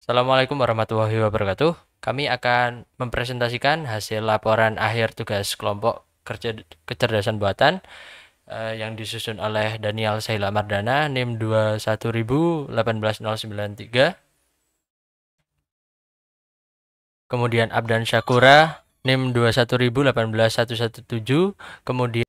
Assalamualaikum warahmatullahi wabarakatuh. Kami akan mempresentasikan hasil laporan akhir tugas kelompok kerja kecerdasan buatan yang disusun oleh Daniel Saila Mardana, NIM 2118093. Kemudian Abdan Syakura, NIM 2118117. Kemudian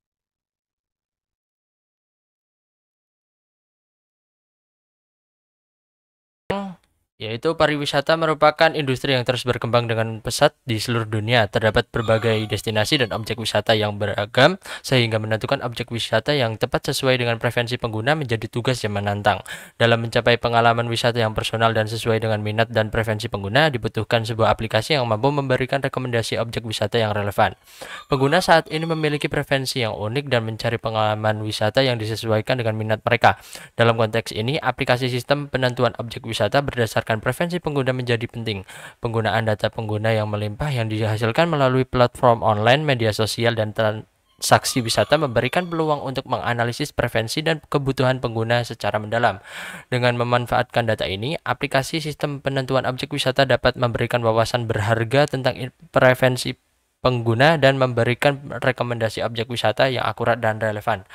yaitu pariwisata merupakan industri yang terus berkembang dengan pesat di seluruh dunia. Terdapat berbagai destinasi dan objek wisata yang beragam, sehingga menentukan objek wisata yang tepat sesuai dengan preferensi pengguna menjadi tugas yang menantang. Dalam mencapai pengalaman wisata yang personal dan sesuai dengan minat dan preferensi pengguna, dibutuhkan sebuah aplikasi yang mampu memberikan rekomendasi objek wisata yang relevan. Pengguna saat ini memiliki preferensi yang unik dan mencari pengalaman wisata yang disesuaikan dengan minat mereka. Dalam konteks ini, aplikasi sistem penentuan objek wisata berdasarkan preferensi pengguna menjadi penting. Penggunaan data pengguna yang melimpah yang dihasilkan melalui platform online, media sosial, dan transaksi wisata memberikan peluang untuk menganalisis preferensi dan kebutuhan pengguna secara mendalam. Dengan memanfaatkan data ini, aplikasi sistem penentuan objek wisata dapat memberikan wawasan berharga tentang preferensi pengguna dan memberikan rekomendasi objek wisata yang akurat dan relevan.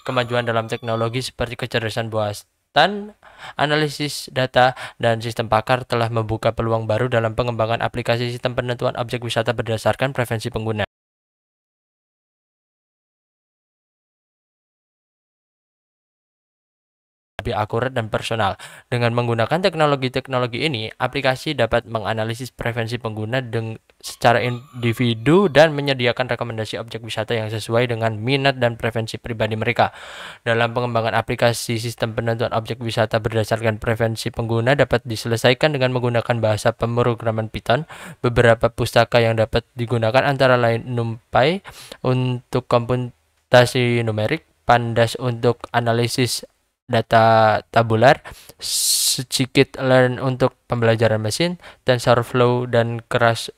Kemajuan dalam teknologi seperti kecerdasan buatan, analisis data, dan sistem pakar telah membuka peluang baru dalam pengembangan aplikasi sistem penentuan objek wisata berdasarkan preferensi pengguna. Lebih akurat dan personal. Dengan menggunakan teknologi-teknologi ini, aplikasi dapat menganalisis preferensi pengguna secara individu dan menyediakan rekomendasi objek wisata yang sesuai dengan minat dan preferensi pribadi mereka. Dalam pengembangan aplikasi sistem penentuan objek wisata berdasarkan preferensi pengguna dapat diselesaikan dengan menggunakan bahasa pemrograman Python. Beberapa pustaka yang dapat digunakan antara lain NumPy untuk komputasi numerik, Pandas untuk analisis data tabular, scikit-learn untuk pembelajaran mesin, TensorFlow dan keras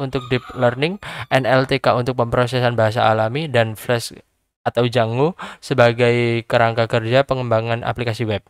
untuk deep learning, NLTK untuk pemrosesan bahasa alami, dan Flash atau Django sebagai kerangka kerja pengembangan aplikasi web.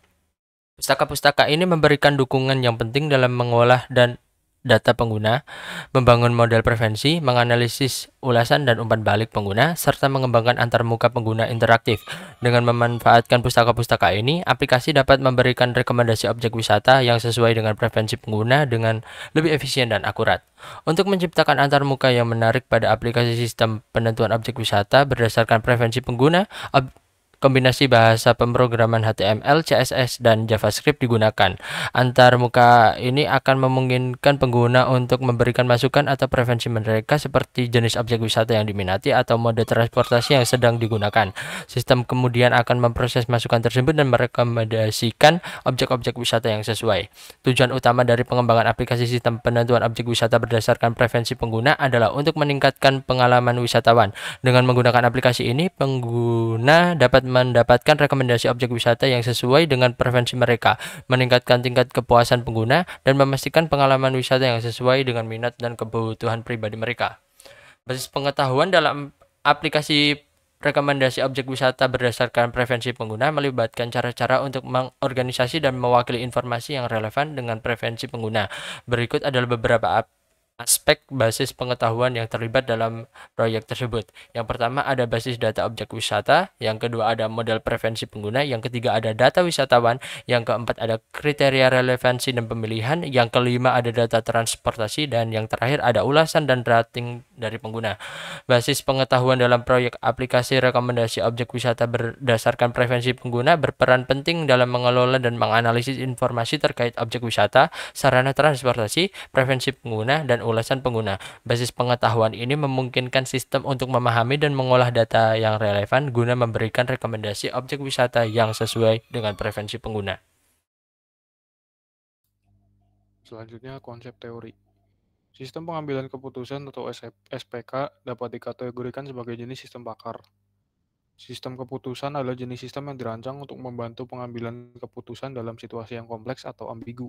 Pustaka-pustaka ini memberikan dukungan yang penting dalam mengolah dan data pengguna, membangun model preferensi, menganalisis ulasan dan umpan balik pengguna, serta mengembangkan antarmuka pengguna interaktif. Dengan memanfaatkan pustaka-pustaka ini, aplikasi dapat memberikan rekomendasi objek wisata yang sesuai dengan preferensi pengguna dengan lebih efisien dan akurat. Untuk menciptakan antarmuka yang menarik pada aplikasi sistem penentuan objek wisata berdasarkan preferensi pengguna, kombinasi bahasa pemrograman HTML, CSS, dan JavaScript digunakan. Antarmuka ini akan memungkinkan pengguna untuk memberikan masukan atau preferensi mereka seperti jenis objek wisata yang diminati atau mode transportasi yang sedang digunakan. Sistem kemudian akan memproses masukan tersebut dan merekomendasikan objek-objek wisata yang sesuai. Tujuan utama dari pengembangan aplikasi sistem penentuan objek wisata berdasarkan preferensi pengguna adalah untuk meningkatkan pengalaman wisatawan. Dengan menggunakan aplikasi ini, pengguna dapat mendapatkan rekomendasi objek wisata yang sesuai dengan preferensi mereka, meningkatkan tingkat kepuasan pengguna, dan memastikan pengalaman wisata yang sesuai dengan minat dan kebutuhan pribadi mereka. Basis pengetahuan dalam aplikasi rekomendasi objek wisata berdasarkan preferensi pengguna melibatkan cara-cara untuk mengorganisasi dan mewakili informasi yang relevan dengan preferensi pengguna. Berikut adalah beberapa aspek basis pengetahuan yang terlibat dalam proyek tersebut. Yang pertama ada basis data objek wisata, yang kedua ada model preferensi pengguna, yang ketiga ada data wisatawan, yang keempat ada kriteria relevansi dan pemilihan, yang kelima ada data transportasi, dan yang terakhir ada ulasan dan rating dari pengguna. Basis pengetahuan dalam proyek aplikasi rekomendasi objek wisata berdasarkan preferensi pengguna berperan penting dalam mengelola dan menganalisis informasi terkait objek wisata, sarana transportasi, preferensi pengguna, dan ulasan pengguna. Basis pengetahuan ini memungkinkan sistem untuk memahami dan mengolah data yang relevan guna memberikan rekomendasi objek wisata yang sesuai dengan preferensi pengguna. Selanjutnya, konsep teori. Sistem pengambilan keputusan atau SPK dapat dikategorikan sebagai jenis sistem pakar. Sistem keputusan adalah jenis sistem yang dirancang untuk membantu pengambilan keputusan dalam situasi yang kompleks atau ambigu.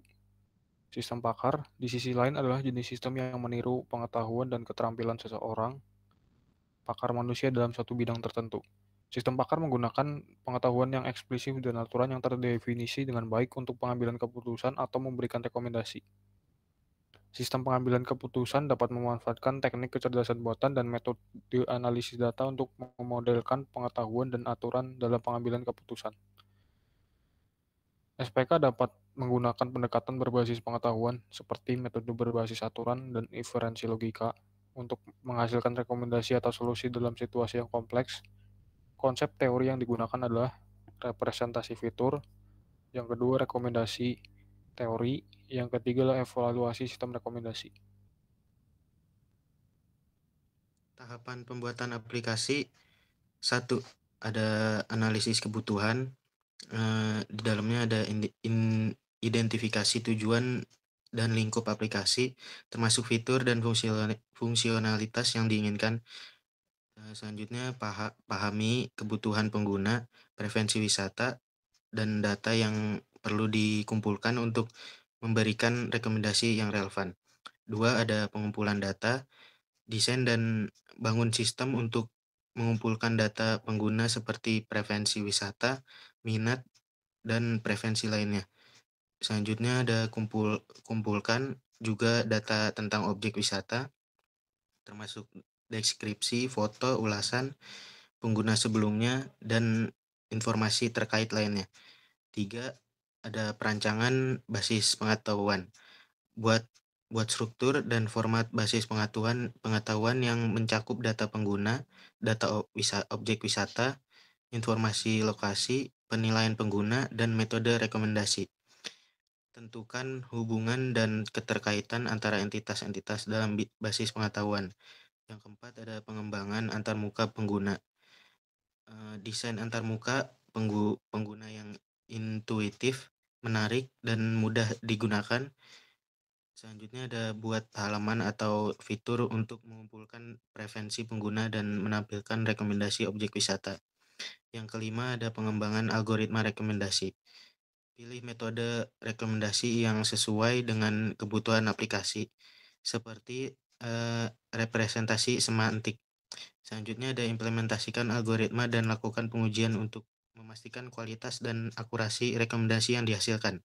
Sistem pakar, di sisi lain, adalah jenis sistem yang meniru pengetahuan dan keterampilan seseorang, pakar manusia dalam suatu bidang tertentu. Sistem pakar menggunakan pengetahuan yang eksplisit dan aturan yang terdefinisi dengan baik untuk pengambilan keputusan atau memberikan rekomendasi. Sistem pengambilan keputusan dapat memanfaatkan teknik kecerdasan buatan dan metode analisis data untuk memodelkan pengetahuan dan aturan dalam pengambilan keputusan. SPK dapat menggunakan pendekatan berbasis pengetahuan seperti metode berbasis aturan dan inferensi logika untuk menghasilkan rekomendasi atau solusi dalam situasi yang kompleks. Konsep teori yang digunakan adalah representasi fitur, yang kedua rekomendasi teori, yang ketiga adalah evaluasi sistem rekomendasi. Tahapan pembuatan aplikasi. 1. Ada analisis kebutuhan. Di dalamnya ada identifikasi tujuan dan lingkup aplikasi, termasuk fitur dan fungsionalitas yang diinginkan. Selanjutnya pahami kebutuhan pengguna, preferensi wisata, dan data yang perlu dikumpulkan untuk memberikan rekomendasi yang relevan. 2. Ada pengumpulan data, desain dan bangun sistem untuk mengumpulkan data pengguna seperti preferensi wisata, minat, dan preferensi lainnya. Selanjutnya ada kumpulkan juga data tentang objek wisata, termasuk deskripsi, foto, ulasan pengguna sebelumnya, dan informasi terkait lainnya. 3. Ada perancangan basis pengetahuan. Buat struktur dan format basis pengetahuan yang mencakup data pengguna, data objek wisata, informasi lokasi, penilaian pengguna, dan metode rekomendasi. Tentukan hubungan dan keterkaitan antara entitas-entitas dalam basis pengetahuan. Yang keempat ada pengembangan antarmuka pengguna. Desain antarmuka pengguna yang intuitif, menarik, dan mudah digunakan. Selanjutnya ada buat halaman atau fitur untuk mengumpulkan preferensi pengguna dan menampilkan rekomendasi objek wisata. Yang kelima ada pengembangan algoritma rekomendasi. Pilih metode rekomendasi yang sesuai dengan kebutuhan aplikasi, seperti representasi semantik. Selanjutnya ada implementasikan algoritma dan lakukan pengujian untuk memastikan kualitas dan akurasi rekomendasi yang dihasilkan.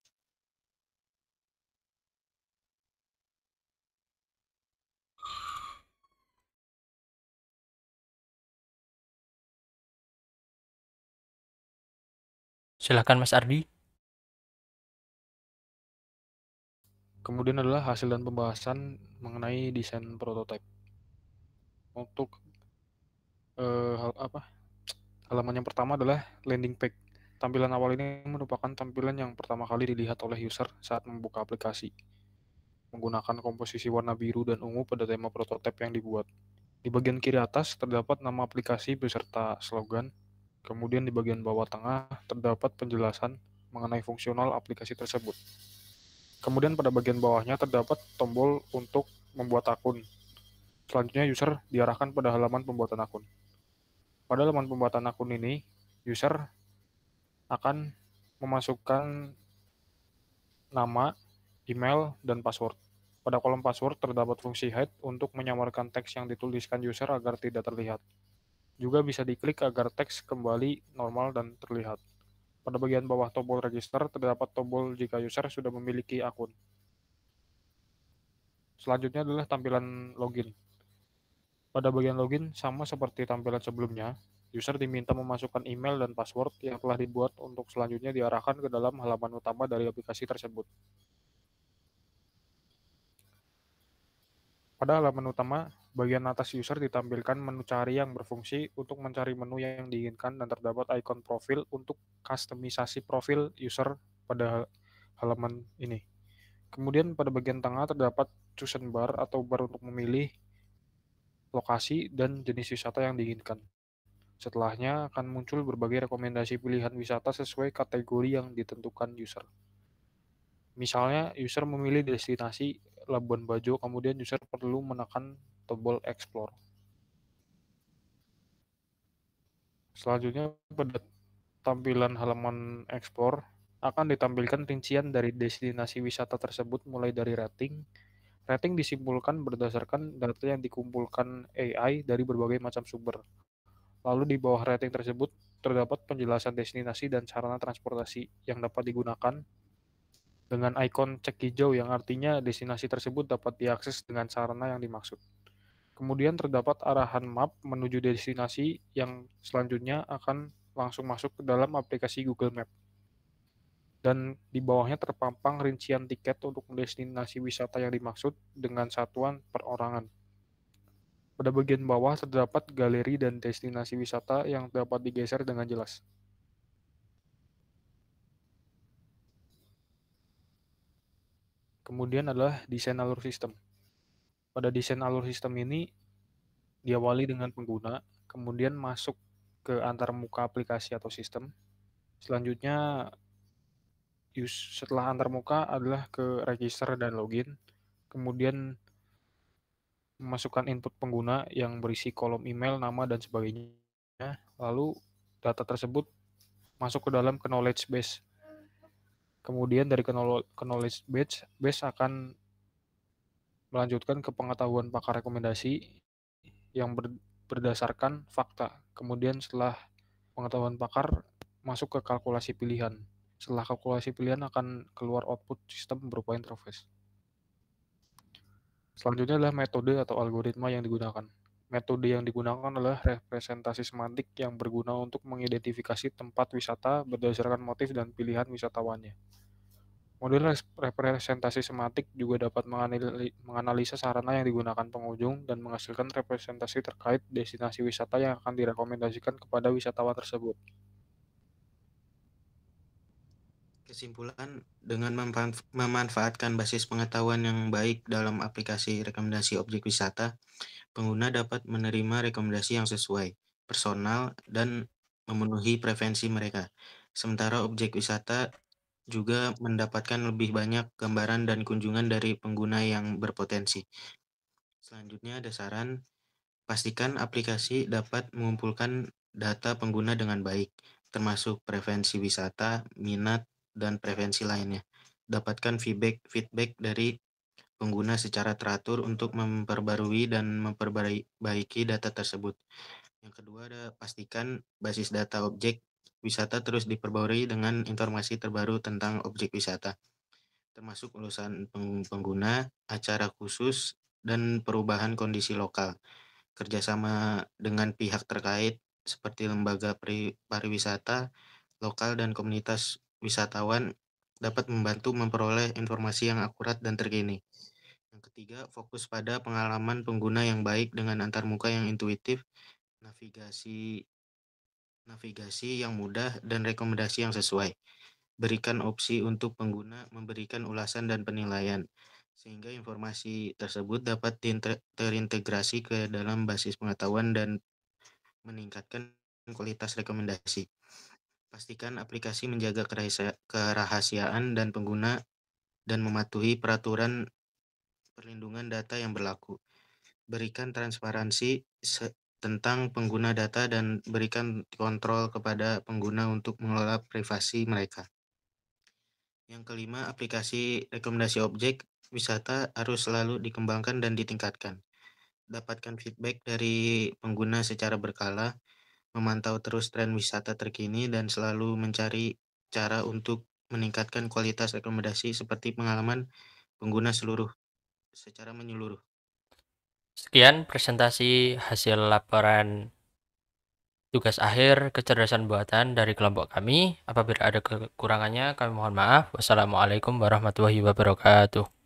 Silahkan Mas Ardi. Kemudian adalah hasil dan pembahasan mengenai desain prototipe. Untuk halaman yang pertama adalah landing page. Tampilan awal ini merupakan tampilan yang pertama kali dilihat oleh user saat membuka aplikasi, menggunakan komposisi warna biru dan ungu pada tema prototipe yang dibuat. Di bagian kiri atas terdapat nama aplikasi beserta slogan. Kemudian di bagian bawah tengah terdapat penjelasan mengenai fungsional aplikasi tersebut. Kemudian pada bagian bawahnya terdapat tombol untuk membuat akun. Selanjutnya user diarahkan pada halaman pembuatan akun. Pada halaman pembuatan akun ini, user akan memasukkan nama, email, dan password. Pada kolom password terdapat fungsi hide untuk menyamarkan teks yang dituliskan user agar tidak terlihat. Juga bisa diklik agar teks kembali normal dan terlihat. Pada bagian bawah tombol register terdapat tombol jika user sudah memiliki akun. Selanjutnya adalah tampilan login. Pada bagian login, sama seperti tampilan sebelumnya, user diminta memasukkan email dan password yang telah dibuat untuk selanjutnya diarahkan ke dalam halaman utama dari aplikasi tersebut. Pada halaman utama, bagian atas user ditampilkan menu cari yang berfungsi untuk mencari menu yang diinginkan dan terdapat ikon profil untuk kustomisasi profil user pada halaman ini. Kemudian pada bagian tengah terdapat chosen bar atau bar untuk memilih lokasi dan jenis wisata yang diinginkan. Setelahnya akan muncul berbagai rekomendasi pilihan wisata sesuai kategori yang ditentukan user. Misalnya, user memilih destinasi Labuan Bajo, kemudian user perlu menekan tombol Explore. Selanjutnya, pada tampilan halaman Explore akan ditampilkan rincian dari destinasi wisata tersebut mulai dari rating. Rating disimpulkan berdasarkan data yang dikumpulkan AI dari berbagai macam sumber. Lalu di bawah rating tersebut terdapat penjelasan destinasi dan sarana transportasi yang dapat digunakan dengan ikon cek hijau yang artinya destinasi tersebut dapat diakses dengan sarana yang dimaksud. Kemudian terdapat arahan map menuju destinasi yang selanjutnya akan langsung masuk ke dalam aplikasi Google Map. Dan di bawahnya terpampang rincian tiket untuk destinasi wisata yang dimaksud dengan satuan perorangan. Pada bagian bawah terdapat galeri dan destinasi wisata yang dapat digeser dengan jelas. Kemudian adalah desain alur sistem. Pada desain alur sistem ini diawali dengan pengguna, kemudian masuk ke antarmuka aplikasi atau sistem. Selanjutnya setelah antarmuka adalah ke register dan login, kemudian memasukkan input pengguna yang berisi kolom email, nama, dan sebagainya. Lalu data tersebut masuk ke dalam knowledge base. Kemudian dari knowledge base akan melanjutkan ke pengetahuan pakar rekomendasi yang berdasarkan fakta. Kemudian setelah pengetahuan pakar masuk ke kalkulasi pilihan. Setelah kalkulasi pilihan akan keluar output sistem berupa interface. Selanjutnya adalah metode atau algoritma yang digunakan. Metode yang digunakan adalah representasi semantik yang berguna untuk mengidentifikasi tempat wisata berdasarkan motif dan pilihan wisatawannya. Model representasi semantik juga dapat menganalisa sarana yang digunakan pengunjung dan menghasilkan representasi terkait destinasi wisata yang akan direkomendasikan kepada wisatawan tersebut. Kesimpulan, dengan memanfaatkan basis pengetahuan yang baik dalam aplikasi rekomendasi objek wisata, pengguna dapat menerima rekomendasi yang sesuai, personal, dan memenuhi preferensi mereka. Sementara objek wisata juga mendapatkan lebih banyak gambaran dan kunjungan dari pengguna yang berpotensi. Selanjutnya ada saran, pastikan aplikasi dapat mengumpulkan data pengguna dengan baik, termasuk preferensi wisata, minat, dan preferensi lainnya. Dapatkan feedback dari pengguna secara teratur untuk memperbarui dan memperbaiki data tersebut. Yang kedua ada pastikan basis data objek wisata terus diperbarui dengan informasi terbaru tentang objek wisata, termasuk ulusan pengguna, acara khusus, dan perubahan kondisi lokal. Kerjasama dengan pihak terkait seperti lembaga pariwisata lokal dan komunitas wisatawan dapat membantu memperoleh informasi yang akurat dan terkini. Yang ketiga, fokus pada pengalaman pengguna yang baik dengan antarmuka yang intuitif, navigasi yang mudah, dan rekomendasi yang sesuai. Berikan opsi untuk pengguna memberikan ulasan dan penilaian, sehingga informasi tersebut dapat terintegrasi ke dalam basis pengetahuan dan meningkatkan kualitas rekomendasi. Pastikan aplikasi menjaga kerahasiaan dan pengguna dan mematuhi peraturan perlindungan data yang berlaku. Berikan transparansi tentang pengguna data dan berikan kontrol kepada pengguna untuk mengelola privasi mereka. Yang kelima, aplikasi rekomendasi objek wisata harus selalu dikembangkan dan ditingkatkan. Dapatkan feedback dari pengguna secara berkala, memantau terus tren wisata terkini, dan selalu mencari cara untuk meningkatkan kualitas rekomendasi seperti pengalaman pengguna secara menyeluruh. Sekian presentasi hasil laporan tugas akhir kecerdasan buatan dari kelompok kami. Apabila ada kekurangannya, kami mohon maaf. Wassalamualaikum warahmatullahi wabarakatuh.